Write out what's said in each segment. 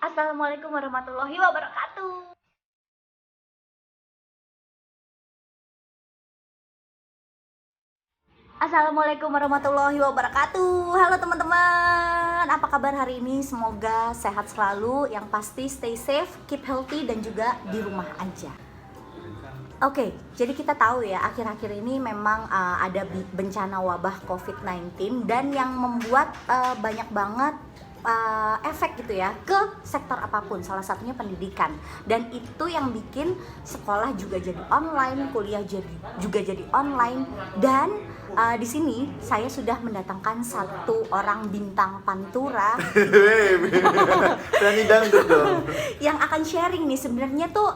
Assalamualaikum warahmatullahi wabarakatuh. Assalamualaikum warahmatullahi wabarakatuh. Halo teman-teman, apa kabar hari ini? Semoga sehat selalu. Yang pasti stay safe, keep healthy, dan juga di rumah aja. Oke, jadi kita tahu ya, akhir-akhir ini memang ada bencana wabah COVID-19 dan yang membuat banyak banget efek gitu ya ke sektor apapun, salah satunya pendidikan. Dan itu yang bikin sekolah juga jadi online, kuliah juga jadi online. Dan di sini saya sudah mendatangkan satu orang bintang pantura Berani dangdut dong. yang akan sharing nih sebenarnya tuh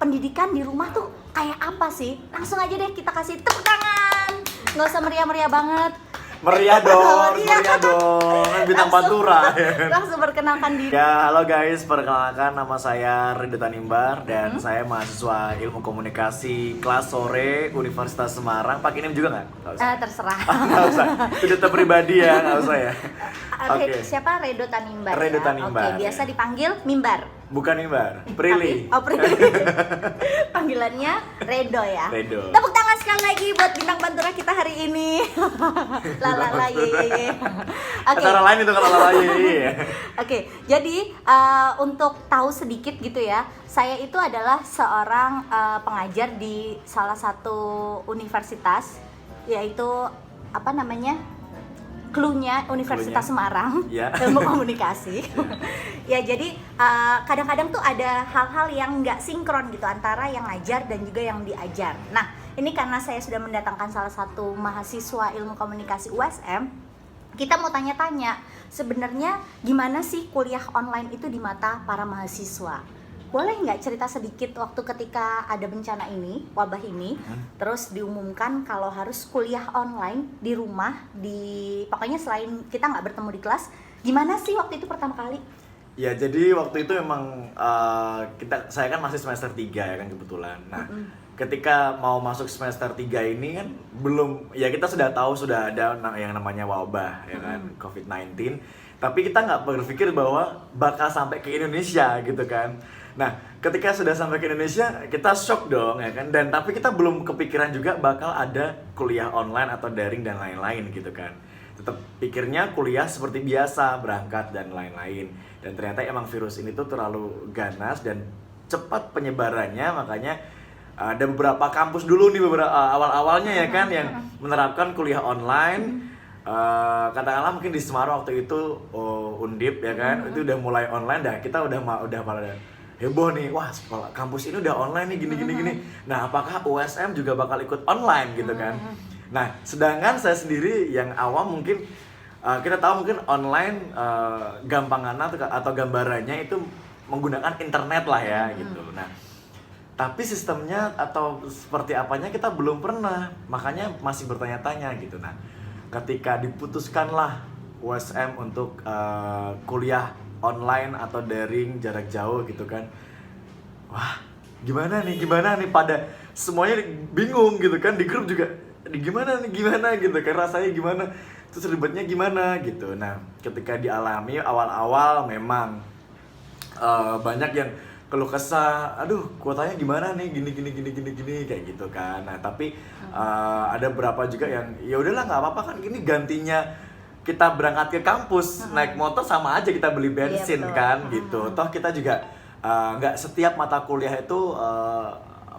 pendidikan di rumah tuh kayak apa sih. Langsung aja deh kita kasih tepuk tangan, nggak usah meriah-meriah banget. Meriah dong, Iya. meriah dong. Kan bintang Langsung- pantura. Langsung perkenalkan diri. Ya, halo guys, perkenalkan nama saya Ridho Tanimbar dan saya mahasiswa Ilmu Komunikasi kelas sore Universitas Semarang. Pakai NIM juga nggak? Nggak usah. Terserah. Nggak usah. Itu data pribadi ya, nggak usah ya. Oke. Siapa? Redo Tanimbar. Redo ya? Tanimbar, Oke, biasa ya. dipanggil Mimbar. Bukan Nimbar, Prilly. Oh, Prilly. Panggilannya Redo ya. Redo. Tepuk tangan sekali lagi buat bintang pantura kita hari ini. La ye ye ye. Oke. Acara lain itu kalau lain. Iya. Oke, jadi untuk tahu sedikit gitu ya, saya itu adalah seorang pengajar di salah satu universitas, yaitu apa namanya? Cluenya Universitas Semarang, Ya. Ilmu Komunikasi. Ya, jadi kadang-kadang tuh ada hal-hal yang nggak sinkron gitu antara yang ngajar dan juga yang diajar. Nah, ini karena saya sudah mendatangkan salah satu mahasiswa Ilmu Komunikasi USM, kita mau tanya-tanya sebenarnya gimana sih kuliah online itu di mata para mahasiswa. Boleh nggak cerita sedikit waktu ketika ada bencana ini, wabah ini, terus diumumkan kalau harus kuliah online di rumah, pokoknya selain kita nggak bertemu di kelas, gimana sih waktu itu pertama kali? Ya, jadi waktu itu memang saya kan masih semester 3 ya kan kebetulan. Nah, ketika mau masuk semester 3 ini kan belum, ya kita sudah tahu sudah ada yang namanya wabah ya kan, COVID-19. Tapi kita nggak berpikir bahwa bakal sampai ke Indonesia gitu kan. Nah, ketika sudah sampai ke Indonesia, kita shock dong ya kan. Dan tapi kita belum kepikiran juga bakal ada kuliah online atau daring dan lain-lain gitu kan. Tetap pikirnya kuliah seperti biasa, berangkat dan lain-lain. Dan ternyata emang virus ini tuh terlalu ganas dan cepat penyebarannya, makanya ada beberapa kampus dulu nih awal-awalnya ya kan yang menerapkan kuliah online. Katakanlah mungkin di Semarang waktu itu Undip ya kan, itu udah mulai online dah, kita udah pada heboh nih, wah sekolah kampus ini udah online nih gini. Nah, apakah USM juga bakal ikut online gitu kan? Nah, sedangkan saya sendiri yang awam mungkin kita tahu mungkin online gampangannya atau gambarannya itu menggunakan internet lah ya gitu. Nah, tapi sistemnya atau seperti apanya kita belum pernah, makanya masih bertanya-tanya gitu. Nah, ketika diputuskanlah USM untuk kuliah online atau daring jarak jauh gitu kan, wah gimana nih pada semuanya bingung gitu kan, di grup juga gimana gitu kan, rasanya gimana, terus ribetnya gimana gitu. Nah, ketika dialami awal-awal memang banyak yang keluh kesah, aduh kuotanya gimana nih, gini kayak gitu kan. Nah, tapi ada beberapa juga yang ya udahlah nggak apa-apa kan, gini gantinya kita berangkat ke kampus naik motor sama aja kita beli bensin, Iya, kan gitu. Toh kita juga nggak setiap mata kuliah itu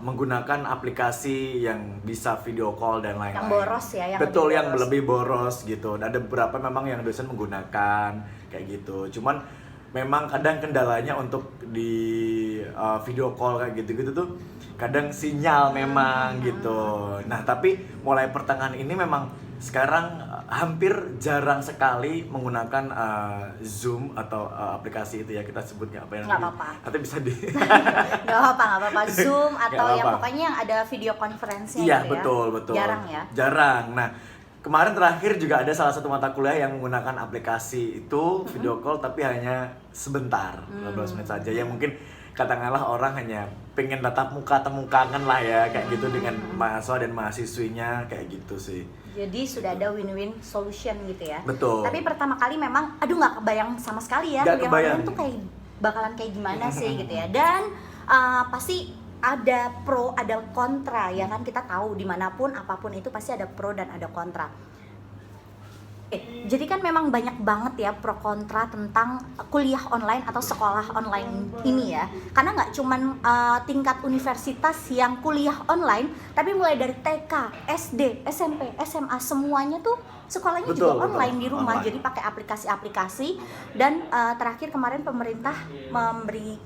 menggunakan aplikasi yang bisa video call dan lain-lain. Yang boros ya, yang betul, lebih yang boros. lebih boros gitu. Ada beberapa memang yang dosen menggunakan kayak gitu. Cuman memang kadang kendalanya untuk di video call kayak gitu tuh kadang sinyal memang gitu. Nah, tapi mulai pertengahan ini memang sekarang hampir jarang sekali menggunakan Zoom atau aplikasi itu ya, kita sebutnya apa yang Nggak apa-apa. Nanti bisa di Nggak apa-apa, Zoom atau Nggak yang apa-apa. pokoknya yang ada video conference-nya Iya, gitu ya. betul. Jarang ya. Jarang. Nah, kemarin terakhir juga ada salah satu mata kuliah yang menggunakan aplikasi itu video call, tapi hanya sebentar, 15 menit saja. Yang mungkin katakanlah orang hanya pengen tatap muka, temu kangen lah ya, kayak gitu dengan mahasiswa dan mahasiswinya kayak gitu sih. Jadi sudah ada win-win solution gitu ya. Betul. Tapi pertama kali memang, aduh nggak kebayang sama sekali ya Nggak kuliah kebayang. online tuh kayak bakalan kayak gimana sih gitu ya. Dan pasti ada pro ada kontra ya kan, kita tahu dimanapun apapun itu pasti ada pro dan ada kontra. Jadi kan memang banyak banget ya pro kontra tentang kuliah online atau sekolah online ini ya. Karena nggak cuman tingkat universitas yang kuliah online, tapi mulai dari TK, SD, SMP, SMA semuanya tuh sekolahnya juga online di rumah. Online. Jadi pakai aplikasi-aplikasi dan terakhir kemarin pemerintah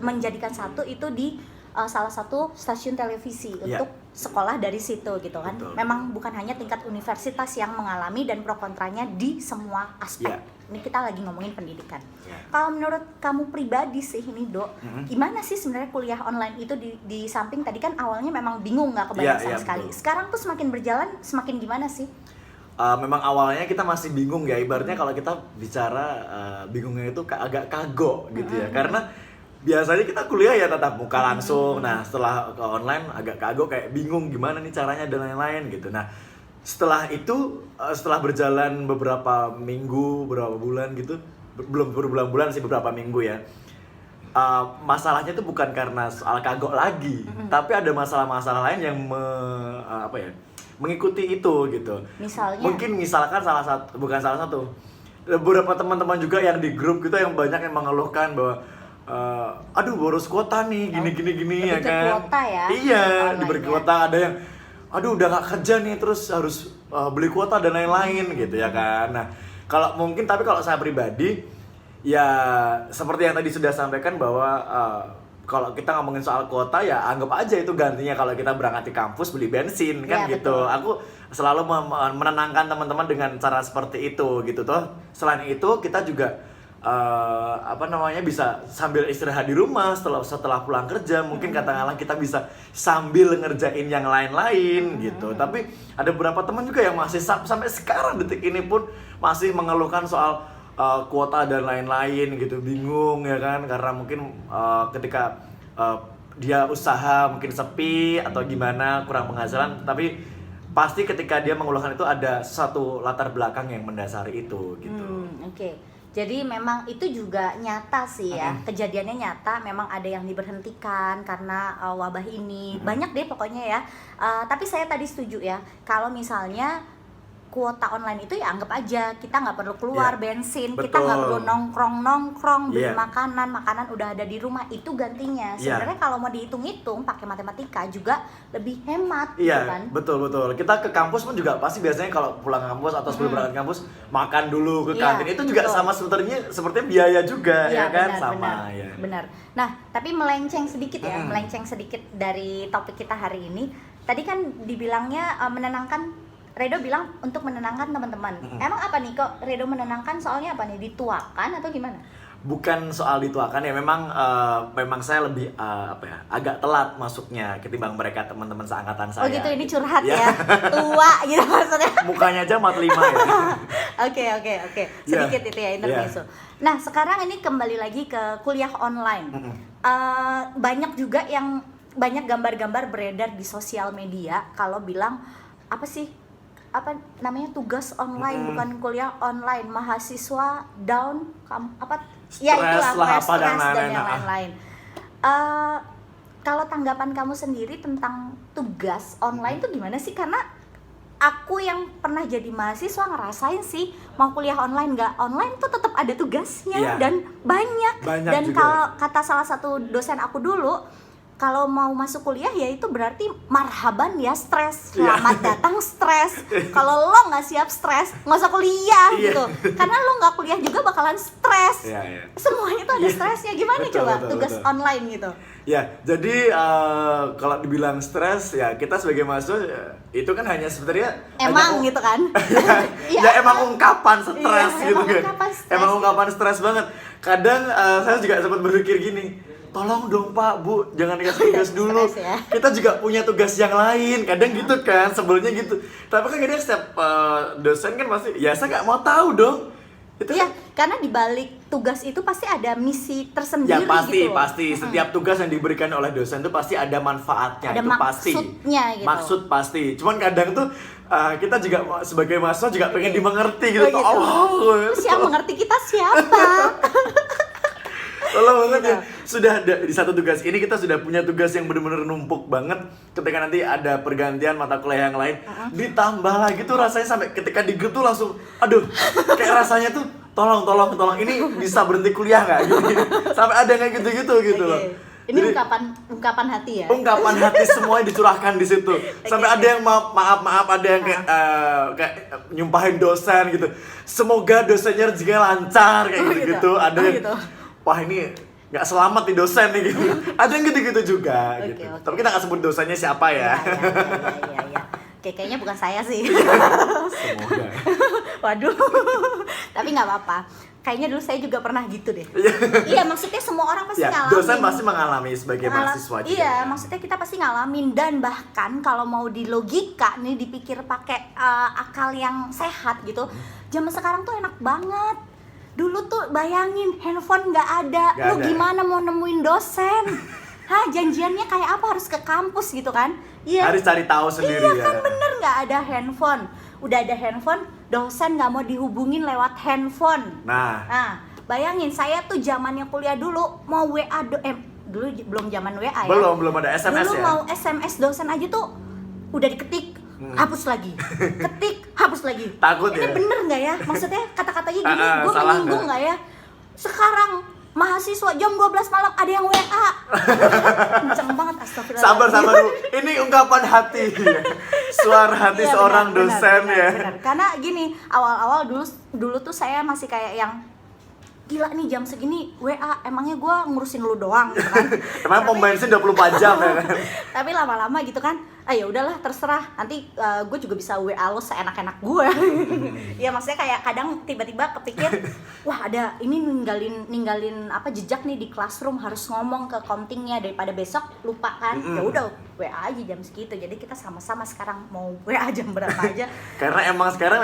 menjadikan satu itu di salah satu stasiun televisi untuk sekolah dari situ gitu kan. Betul. Memang bukan hanya tingkat universitas yang mengalami dan pro kontranya di semua aspek. Ini kita lagi ngomongin pendidikan. Kalau menurut kamu pribadi sih ini Dok, gimana sih sebenarnya kuliah online itu di samping tadi kan awalnya memang bingung, nggak kebayang sama sekali. Betul. Sekarang tuh semakin berjalan semakin gimana sih? Memang awalnya kita masih bingung ya, ibaratnya kalau kita bicara bingungnya itu agak kagok gitu ya, karena biasanya kita kuliah ya tatap muka langsung. Nah setelah ke online agak kagok, kayak bingung gimana nih caranya dan lain-lain gitu. Nah setelah itu setelah berjalan beberapa minggu, beberapa bulan gitu, belum berbulan-bulan sih, beberapa minggu ya, masalahnya itu bukan karena soal kagok lagi, tapi ada masalah-masalah lain yang mengikuti itu gitu. Misalnya? Mungkin misalkan beberapa teman-teman juga yang di grup kita yang banyak yang mengeluhkan bahwa aduh boros kuota nih, gini ya kan. Kuota ya? Iya, diberi kuota. Ada yang aduh udah gak kerja nih terus harus beli kuota dan lain-lain gitu ya kan. Nah tapi kalau saya pribadi ya seperti yang tadi sudah sampaikan bahwa kalau kita ngomongin soal kuota ya anggap aja itu gantinya kalau kita berangkat di kampus beli bensin kan gitu. Betul. Aku selalu menenangkan teman-teman dengan cara seperti itu gitu toh. Selain itu kita juga bisa sambil istirahat di rumah setelah pulang kerja, mungkin katakanlah kita bisa sambil ngerjain yang lain-lain gitu. Tapi ada beberapa teman juga yang masih sampai sekarang detik ini pun masih mengeluhkan soal kuota dan lain-lain gitu, bingung ya kan, karena mungkin ketika dia usaha mungkin sepi atau gimana, kurang penghasilan, tapi pasti ketika dia mengeluhkan itu ada satu latar belakang yang mendasari itu gitu. Oke. Jadi memang itu juga nyata sih ya, kejadiannya nyata, memang ada yang diberhentikan karena wabah ini, banyak deh pokoknya ya. Tapi saya tadi setuju ya, kalau misalnya kuota online itu ya anggap aja kita nggak perlu keluar bensin, kita nggak perlu nongkrong beli makanan udah ada di rumah, itu gantinya. Sebenarnya kalau mau dihitung-hitung pakai matematika juga lebih hemat gitu kan. Betul. Kita ke kampus pun juga pasti biasanya kalau pulang kampus atau sebelum berangkat kampus makan dulu ke kantin, itu juga sama sepertinya biaya juga ya kan. Benar. Nah tapi melenceng sedikit dari topik kita hari ini. Tadi kan dibilangnya menenangkan, Redo bilang untuk menenangkan teman-teman. Emang apa nih kok Redo menenangkan, soalnya apa nih, dituakan atau gimana? Bukan soal dituakan ya, memang saya lebih agak telat masuknya ketimbang mereka teman-teman seangkatan saya. Oh gitu, ini curhat ya. Tua gitu maksudnya. Mukanya aja 45 ya. Oke. Sedikit itu ya intermezzo. Nah, sekarang ini kembali lagi ke kuliah online. Banyak gambar-gambar beredar di sosial media kalau bilang tugas online, bukan kuliah online, mahasiswa down, stres dan yang lain-lain. Kalau tanggapan kamu sendiri tentang tugas online itu gimana sih? Karena aku yang pernah jadi mahasiswa ngerasain sih, mau kuliah online nggak online tuh tetap ada tugasnya dan banyak dan kalau kata salah satu dosen aku dulu, kalau mau masuk kuliah ya itu berarti marhaban ya, stres, selamat datang stres. Kalau lo nggak siap stres, nggak usah kuliah gitu. Karena lo nggak kuliah juga bakalan stres. Semuanya tuh ada stresnya. Gimana tugas online gitu? Ya, jadi kalau dibilang stres ya kita sebagai mahasiswa itu kan hanya sebenarnya gitu kan? Emang ungkapan stres gitu kan. Emang ungkapan stres banget. Kadang saya juga sempat berpikir gini, tolong dong Pak, Bu, jangan dikasih tugas dulu. Kita juga punya tugas yang lain. Kadang gitu kan, sebelumnya gitu. Tapi kan kadang setiap dosen kan pasti, ya saya nggak mau tahu dong. Karena di balik tugas itu pasti ada misi tersendiri gitu. Pasti. Setiap tugas yang diberikan oleh dosen itu pasti ada manfaatnya. Ada itu pasti. Maksudnya gitu. Maksud pasti. Cuman kadang tuh kita juga sebagai mahasiswa juga pengen dimengerti gitu. Terus yang mengerti kita siapa? Tolong banget ya. Sudah ada di satu tugas ini kita sudah punya tugas yang benar-benar numpuk banget. Ketika nanti ada pergantian mata kuliah yang lain, ditambah lagi tuh rasanya sampai ketika di grup tuh langsung, aduh, kayak rasanya tuh tolong ini bisa berhenti kuliah nggak? Gitu. Sampai ada yang gitu gitu loh. Ini Jadi, ungkapan hati ya. ungkapan hati semuanya dicurahkan di situ. Sampai ada yang maaf, ada yang kayak nyumpahin dosen gitu. Semoga dosennya rezekinya lancar kayak gitu. Ada yang wah ini nggak selamat nih dosen nih gitu. Ada yang gitu-gitu juga gitu. Tapi kita nggak sebut dosennya siapa ya. Iya. Kayaknya bukan saya sih. Semoga. Waduh. Tapi nggak apa-apa. Kayaknya dulu saya juga pernah gitu deh. Iya, maksudnya semua orang pasti ngalamin. Dosen pasti mengalami sebagai mahasiswa juga. Iya, maksudnya kita pasti ngalamin. Dan bahkan kalau mau di logika nih, dipikir pakai akal yang sehat gitu, zaman sekarang tuh enak banget. Dulu tuh bayangin, handphone nggak ada. Lu gimana mau nemuin dosen? Hah, janjiannya kayak apa, harus ke kampus gitu kan? Iya. Harus cari tahu sendiri ya. Iya kan, bener, nggak ada handphone. Udah ada handphone, dosen nggak mau dihubungin lewat handphone. Nah, bayangin saya tuh zamannya kuliah dulu mau WA dulu belum zaman WA ya. Belum ada SMS dulu ya. Mau SMS dosen aja tuh udah diketik, hapus lagi. Ketik, hapus lagi. Takut ini ya? Bener nggak ya? Maksudnya kata-katanya gini, gue menyinggung nggak ya? Sekarang mahasiswa jam 12 malam ada yang WA. Kenceng banget, astagfirullah. Sabar dulu. Ini ungkapan hati. Suara hati seorang dosen ya. Benar. Karena gini, awal-awal dulu tuh saya masih kayak yang gila nih jam segini WA, emangnya gue ngurusin lu doang gitu kan. Emang pom bensin 24 jam ya kan. Tapi lama-lama gitu kan, ya udahlah terserah, nanti gue juga bisa WA lo seenak-enak gue. Ya maksudnya kayak kadang tiba-tiba kepikir, wah ada ini ninggalin apa jejak nih di classroom, harus ngomong ke komtingnya daripada besok lupa kan. Ya udah WA aja jam segitu. Jadi kita sama-sama sekarang mau WA jam berapa aja. Karena emang sekarang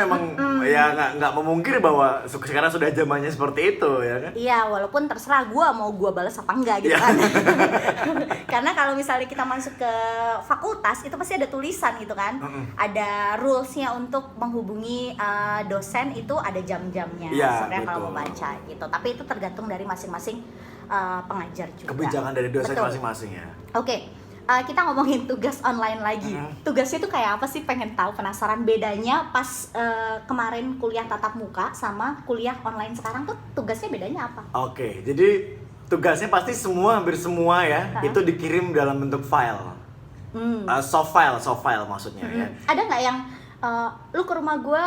ya nggak memungkiri bahwa sekarang sudah zamannya seperti itu ya kan. Iya, walaupun terserah gue mau balas apa enggak gitu kan. Karena kalau misalnya kita masuk ke fakultas itu pasti ada tulisan gitu kan. Ada rulesnya untuk menghubungi dosen, itu ada jam-jamnya sebenarnya kalau mau baca gitu. Tapi itu tergantung dari masing-masing pengajar juga. Kebijakan dari dosen masing-masing ya. Oke. Kita ngomongin tugas online lagi. Tugasnya tuh kayak apa sih? Pengen tahu, penasaran bedanya pas kemarin kuliah tatap muka sama kuliah online sekarang tuh tugasnya bedanya apa? Oke, jadi tugasnya pasti hampir semua ya, itu dikirim dalam bentuk file. Soft file maksudnya ya. Ada nggak yang lu ke rumah gue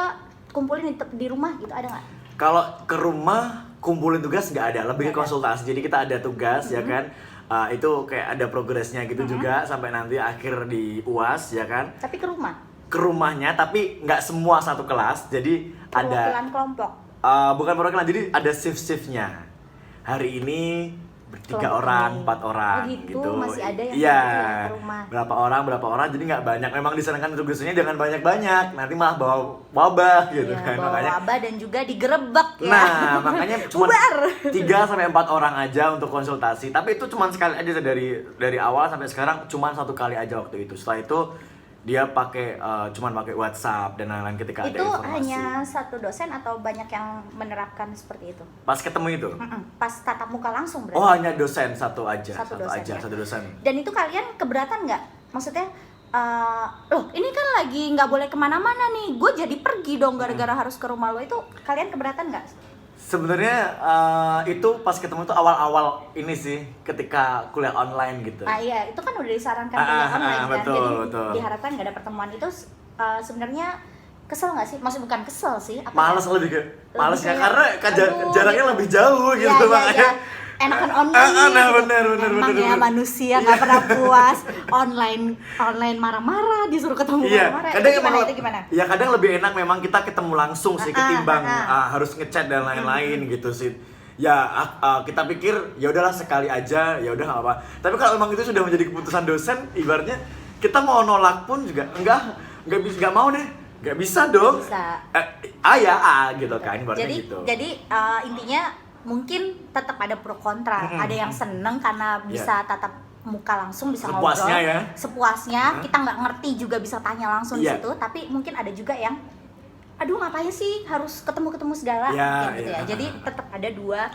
kumpulin di rumah gitu, ada nggak? Kalau ke rumah kumpulin tugas nggak ada, lebih ke konsultasi. Jadi kita ada tugas ya kan. Itu kayak ada progresnya gitu juga sampai nanti akhir di UAS ya kan. Tapi ke rumah? Ke rumahnya, tapi nggak semua satu kelas. Jadi ada perwakilan kelompok? Bukan perwakilan, jadi ada shift-shiftnya. Hari ini 3 orang, 4 orang gitu. Masih ada yang iya, ke rumah. berapa orang, jadi nggak banyak. Memang disarankan tugasnya jangan banyak-banyak, nanti malah bawa wabah gitu kan. Bawa makanya wabah dan juga digerebek ya. Nah, makanya cuma 3-4 orang aja untuk konsultasi. Tapi itu cuma sekali aja dari awal sampai sekarang, cuma 1 kali aja waktu itu. Setelah itu dia cuman pakai WhatsApp dan lain-lain ketika ada informasi. Itu hanya satu dosen atau banyak yang menerapkan seperti itu? Pas ketemu itu? Pas tatap muka langsung berarti? Oh, hanya dosen satu aja. Satu dosen. Dan itu kalian keberatan nggak? Maksudnya, loh ini kan lagi nggak boleh kemana-mana nih, gue jadi pergi dong gara-gara harus ke rumah lo, itu kalian keberatan nggak? Sebenarnya itu pas ketemu tuh awal-awal ini sih, ketika kuliah online gitu. Iya, itu kan udah disarankan kuliah online kan, betul. Diharapkan nggak ada pertemuan itu. Sebenarnya kesel nggak sih? Maksud bukan kesel sih. Males lebih ke males ya, karena jaraknya lebih jauh gitu makanya. Enakan online. Bener. Ya manusia nggak pernah puas. online marah-marah, disuruh ketemu marah-marah. Kadang itu gimana? Ya kadang lebih enak memang kita ketemu langsung sih ketimbang harus ngechat dan lain-lain gitu sih. Ya kita pikir ya udahlah sekali aja, ya udah nggak apa. Tapi kalau memang itu sudah menjadi keputusan dosen, ibaratnya kita mau nolak pun juga nggak mau deh. Nggak bisa dong. Bisa. Gitu kan ibaratnya gitu. Jadi intinya mungkin tetap ada pro kontra. Ada yang seneng karena bisa tatap muka langsung, bisa sepuasnya ngobrol ya. Sepuasnya, kita nggak ngerti juga bisa tanya langsung di situ. Tapi mungkin ada juga yang aduh ngapain sih harus ketemu segala gitu ya. Jadi tetap ada dua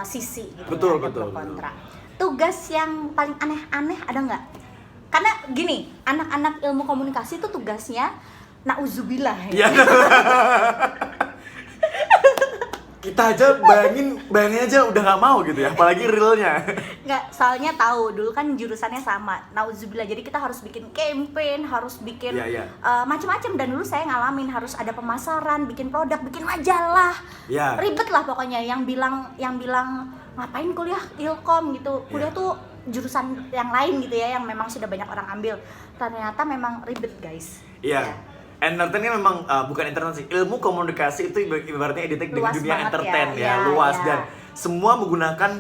sisi gitu Betul, ya, ada betul, pro kontra. Tugas yang paling aneh-aneh ada nggak? Karena gini, anak-anak ilmu komunikasi itu tugasnya nauzubillah ya. Iya. Kita aja bayangin aja udah nggak mau gitu ya, apalagi realnya. Nggak, soalnya tahu dulu kan jurusannya sama, nauzubillah. Jadi kita harus bikin campaign, harus bikin Iya. macam-macam. Dan dulu saya ngalamin harus ada pemasaran, bikin produk, bikin majalah. Iya. Ribet lah pokoknya. Yang bilang ngapain kuliah ilkom gitu. Kuliah Iya. tuh jurusan yang lain gitu ya, yang memang sudah banyak orang ambil. Ternyata memang ribet, guys. Iya. Ya. Entertain ini memang bukan entertain sih, ilmu komunikasi itu ibaratnya identik dengan Luas dunia banget entertain ya. ya, luas Ya. dan semua menggunakan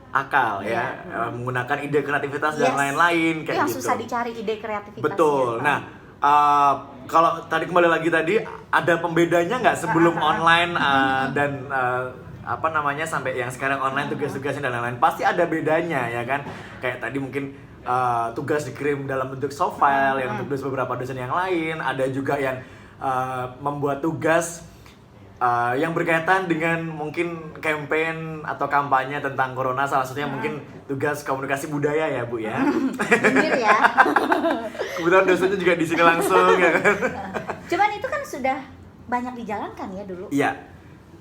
akal Ya. menggunakan ide kreativitas dan Yes. lain-lain Itu kayak yang gitu. susah dicari ide kreativitas. Betul. ya. Nah, kalau tadi kembali lagi tadi ada pembedanya nggak sebelum online dan apa namanya sampai yang sekarang online tugas-tugasnya dan lain-lain pasti ada bedanya ya kan. Kayak tadi mungkin tugas dikirim dalam bentuk soft file yang untuk beberapa dosen yang lain, ada juga yang membuat tugas yang berkaitan dengan mungkin campaign atau kampanye tentang corona, salah satunya mungkin tugas komunikasi budaya ya Bu ya. Jujur ya. Kebetulan dosennya juga di sini langsung ya kan. Cuman itu kan sudah banyak dijalankan ya dulu. Iya.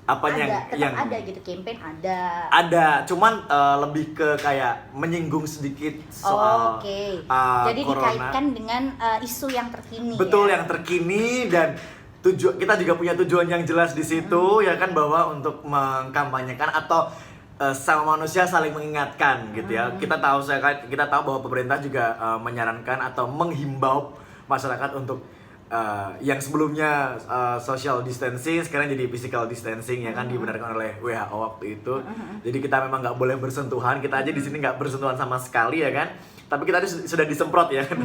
Apa Tetap yang ada gitu, campaign ada. ada, cuman lebih ke kayak menyinggung sedikit soal Oke. Jadi corona. dikaitkan dengan isu yang terkini. Betul, ya? yang terkini dan kita juga punya tujuan yang jelas di situ ya kan, bahwa untuk mengkampanyekan atau sama manusia saling mengingatkan gitu ya. Kita tahu bahwa pemerintah juga menyarankan atau menghimbau masyarakat untuk yang sebelumnya social distancing sekarang jadi physical distancing ya kan, dibenarkan oleh WHO waktu itu. Jadi kita memang nggak boleh bersentuhan, kita aja di sini nggak bersentuhan sama sekali ya kan. Tapi kita sudah disemprot ya kan.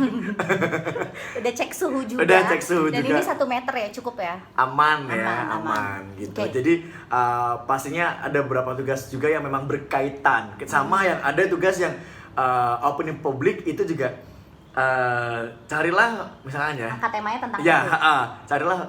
Udah cek suhu juga. Udah cek suhu dan juga. ini 1 meter ya, cukup ya. Aman gitu. Oke. Jadi pastinya ada beberapa tugas juga yang memang berkaitan sama yang ada tugas yang opening publik itu juga carilah misalnya Angkat temanya tentang ya, itu. carilah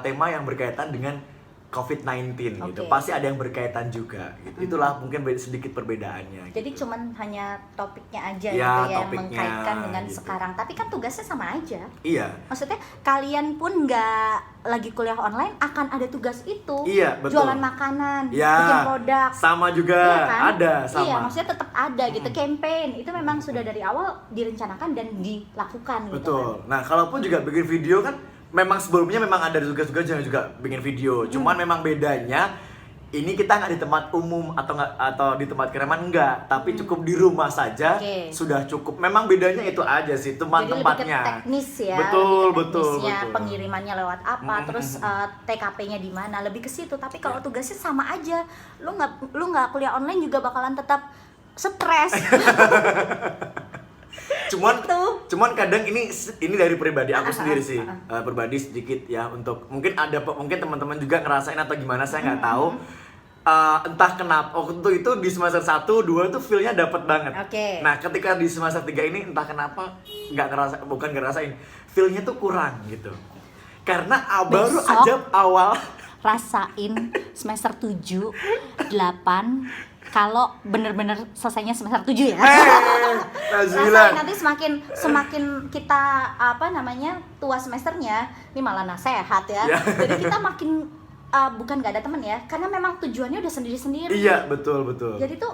tema yang berkaitan dengan COVID-19 gitu. Oke. Pasti ada yang berkaitan juga gitu. Itulah mungkin sedikit perbedaannya. Jadi cuman hanya topiknya aja Ya, gitu ya, yang topiknya mengkaitkan dengan gitu. sekarang. Tapi kan tugasnya sama aja. Iya. Maksudnya kalian pun nggak lagi kuliah online akan ada tugas itu. Iya, betul. Jualan makanan, Ya, bikin produk. sama juga Iya kan? ada sama. Iya, maksudnya tetap ada gitu. Campaign itu memang sudah dari awal direncanakan dan dilakukan gitu. Betul. Nah, kalaupun juga bikin video kan memang sebelumnya memang ada tugas-tugas yang juga bikin video. Cuman memang bedanya ini kita nggak di tempat umum atau di tempat kediaman enggak, tapi cukup di rumah saja. Oke. Sudah cukup. Memang bedanya itu aja sih, Jadi lebih ke tempatnya. teknis ya, Betul, lebih ke betul, teknisnya, betul. pengirimannya lewat apa, terus TKP-nya di mana, lebih ke situ. Tapi kalau tugasnya sama aja, lu nggak kuliah online juga bakalan tetap stres. Cuman kadang ini dari pribadi aku sendiri sih, pribadi sedikit ya, untuk mungkin teman-teman juga ngerasain atau gimana saya nggak tahu. Entah kenapa waktu itu di semester 1, 2 tuh feel-nya dapet banget. Oke. Nah, ketika di semester 3 ini entah kenapa bukan ngerasain, feel-nya tuh kurang gitu. Karena baru Besok. aja awal Rasain semester 7, 8 kalau bener-bener selesainya semester 7 ya. Nazila. Rasain nanti semakin kita tua semesternya, ini malah nasehat ya. Ya. Jadi kita makin bukan gak ada temen ya, karena memang tujuannya udah sendiri-sendiri. Iya, betul. Jadi tuh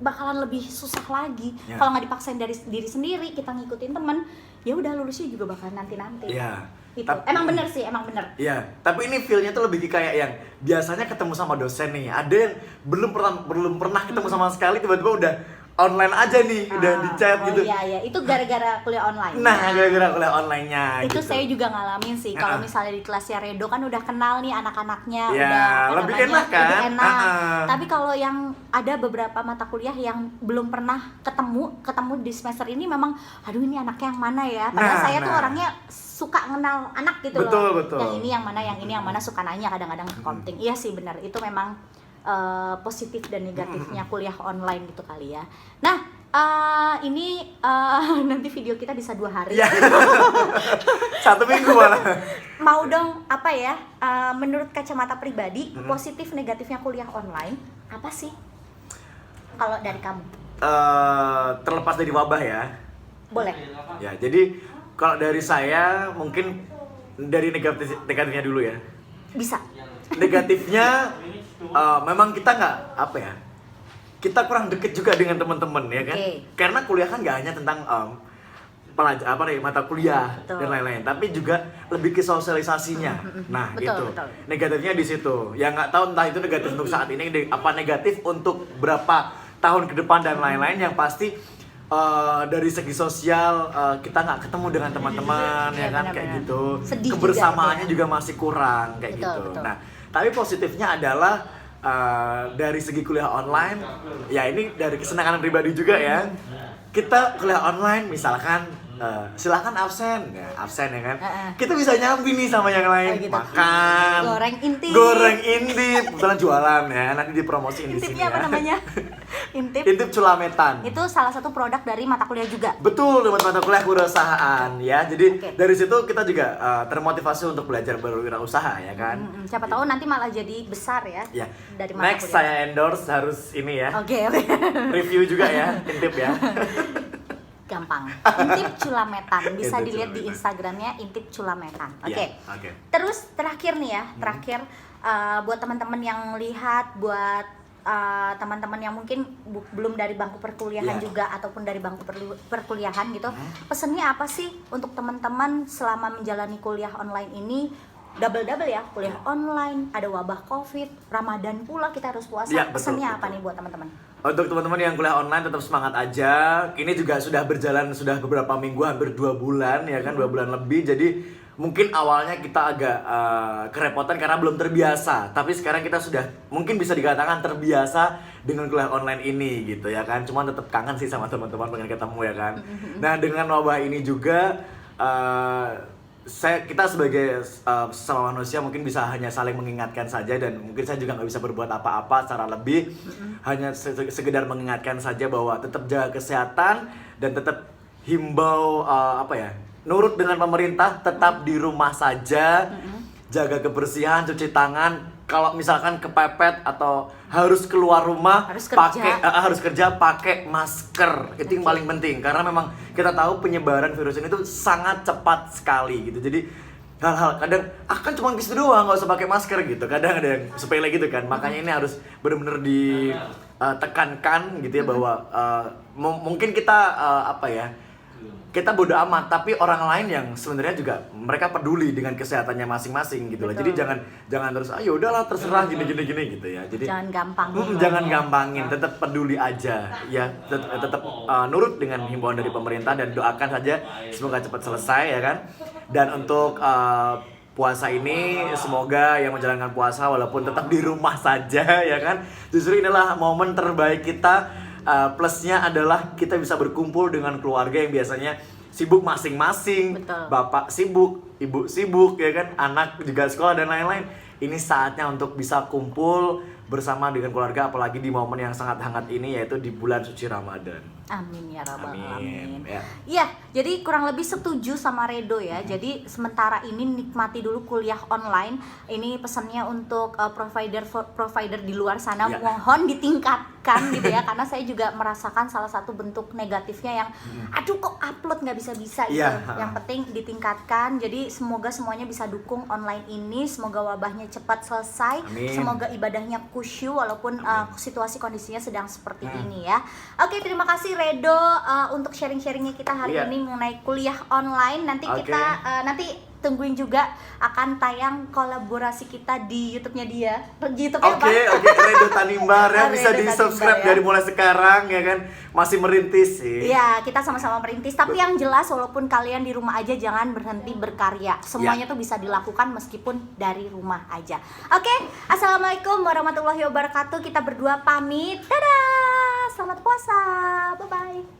bakalan lebih susah lagi. Ya. Kalau nggak dipaksain dari diri sendiri, kita ngikutin temen, ya udah lulusnya juga bakalan nanti-nanti. Iya. Gitu. Tapi- Emang bener sih, emang bener. Iya, tapi ini feel-nya tuh lebih kayak yang biasanya ketemu sama dosen nih. Ada yang belum pernah ketemu sama sekali, tiba-tiba udah online aja nih, udah di chat gitu. Iya, itu gara-gara kuliah online. Nah, gara-gara kuliah online-nya Itu gitu. saya juga ngalamin sih. Kalau misalnya di kelasnya Redo kan udah kenal nih anak-anaknya, Ya, udah lebih enak kan? lebih enak. Ah. Tapi kalau yang ada beberapa mata kuliah yang belum pernah ketemu di semester ini, memang aduh ini anaknya yang mana ya? Padahal saya tuh orangnya suka kenal anak gitu Betul, loh. betul. Yang ini yang mana suka nanya kadang-kadang ke konting. Iya sih benar. Itu memang positif dan negatifnya kuliah online gitu kali ya. Nah, ini nanti video kita bisa 2 hari. Iya. 1 minggu malah. Mau dong apa ya? Menurut kacamata pribadi, positif negatifnya kuliah online apa sih? kalau dari kamu? Terlepas dari wabah ya. Boleh. Ya, jadi kalau dari saya mungkin dari negatifnya dulu ya. Bisa. Negatifnya memang kita nggak apa ya, kita kurang deket juga dengan teman-teman ya kan. Karena kuliah kan nggak hanya tentang mata kuliah Betul. dan lain-lain, tapi juga lebih ke sosialisasinya. Nah, Betul, gitu. betul. Negatifnya di situ. Ya nggak tahu entah itu negatif untuk saat ini, apa negatif untuk berapa tahun ke depan dan lain-lain. Yang pasti dari segi sosial kita nggak ketemu dengan teman-teman ya kan, kayak gitu. Sedih Kebersamaannya juga masih kurang kayak Betul, gitu. betul. Nah, tapi positifnya adalah dari segi kuliah online, ya ini dari kesenangan pribadi juga ya. Kita kuliah online misalkan silahkan absen ya kan. Kita bisa nyambi nih sama yang lain, gitu. makan, goreng intip, kebetulan jualan ya, nanti dipromosiin di sini Intipnya ya. apa namanya? Intip. Intip Culametan. Itu salah satu produk dari mata kuliah juga. Betul, buat mata kuliah kewirausahaan ya. Jadi dari situ kita juga termotivasi untuk belajar berwirausaha ya kan. Siapa tahu nanti malah jadi besar ya. Ya. Dari mata Next kuliah. saya endorse harus ini ya. Oke. Review juga ya, intip ya. Gampang. Intip Culametan. Bisa Intip dilihat di Culametan. Instagramnya Intip Culametan. Oke. Ya, oke. Terus terakhir nih ya, terakhir buat teman-teman yang lihat, buat teman-teman yang mungkin belum dari bangku perkuliahan Yeah. juga ataupun dari bangku perkuliahan gitu, pesennya apa sih untuk teman-teman selama menjalani kuliah online ini? Double ya, kuliah online, ada wabah COVID, Ramadan pula kita harus puasa. Ya, betul, Pesennya apa betul. nih buat teman-teman? Untuk teman-teman yang kuliah online tetap semangat aja. Ini juga sudah berjalan sudah beberapa minggu, hampir 2 bulan ya kan, 2 bulan lebih. Jadi mungkin awalnya kita agak kerepotan karena belum terbiasa. Tapi sekarang kita sudah mungkin bisa dikatakan terbiasa dengan kuliah online ini gitu ya kan. Cuman tetap kangen sih sama teman-teman, pengen ketemu ya kan. Nah, dengan wabah ini juga kita sebagai sesama manusia mungkin bisa hanya saling mengingatkan saja, dan mungkin saya juga nggak bisa berbuat apa-apa secara lebih, hanya sekedar mengingatkan saja bahwa tetap jaga kesehatan dan tetap himbau nurut dengan pemerintah, tetap di rumah saja, jaga kebersihan, cuci tangan. Kalau misalkan kepepet atau harus keluar rumah, harus kerja pakai masker. Itu yang paling penting, karena memang kita tahu penyebaran virus ini tuh sangat cepat sekali gitu. Jadi hal-hal kadang akan cuma gitu doang, nggak usah pakai masker gitu. Kadang ada yang sepele gitu kan. Makanya ini harus benar-benar ditekankan gitu ya, bahwa mungkin kita kita bodo amat, tapi orang lain yang sebenarnya juga mereka peduli dengan kesehatannya masing-masing gitu loh. Jadi jangan terus ya udahlah terserah gini gitu ya. Jadi jangan gampang. jangan gampangin, tetap peduli aja ya. Tetap nurut dengan himbauan dari pemerintah dan doakan saja semoga cepat selesai ya kan. Dan untuk puasa ini semoga yang menjalankan puasa walaupun tetap di rumah saja ya kan. Justru inilah momen terbaik kita. Plusnya adalah kita bisa berkumpul dengan keluarga yang biasanya sibuk masing-masing. Betul. Bapak sibuk, ibu sibuk ya kan, anak juga sekolah dan lain-lain. Ini saatnya untuk bisa kumpul bersama dengan keluarga, apalagi di momen yang sangat hangat ini, yaitu di bulan suci Ramadan. Amin ya rabbal alamin. Ya. Iya, jadi kurang lebih setuju sama Redo ya. Jadi sementara ini nikmati dulu kuliah online. Ini pesannya untuk provider di luar sana, mohon ditingkatkan gitu ya, karena saya juga merasakan salah satu bentuk negatifnya yang aduh kok upload nggak bisa gitu. Yang penting ditingkatkan. Jadi semoga semuanya bisa dukung online ini. Semoga wabahnya cepat selesai. Amin. Semoga ibadahnya khusyuk walaupun situasi kondisinya sedang seperti ini ya. Oke, terima kasih Redo untuk sharing-sharingnya kita hari ini mengenai kuliah online. Nanti kita nanti tungguin juga akan tayang kolaborasi kita di YouTube-nya dia. Oke, Redo Tanimbar ya, bisa di-subscribe dari mulai sekarang ya kan. Masih merintis sih. Iya, kita sama-sama merintis. Tapi yang jelas walaupun kalian di rumah aja jangan berhenti berkarya. Semuanya tuh bisa dilakukan meskipun dari rumah aja. Oke, assalamualaikum warahmatullahi wabarakatuh. Kita berdua pamit. Dadah, selamat puasa. Bye bye.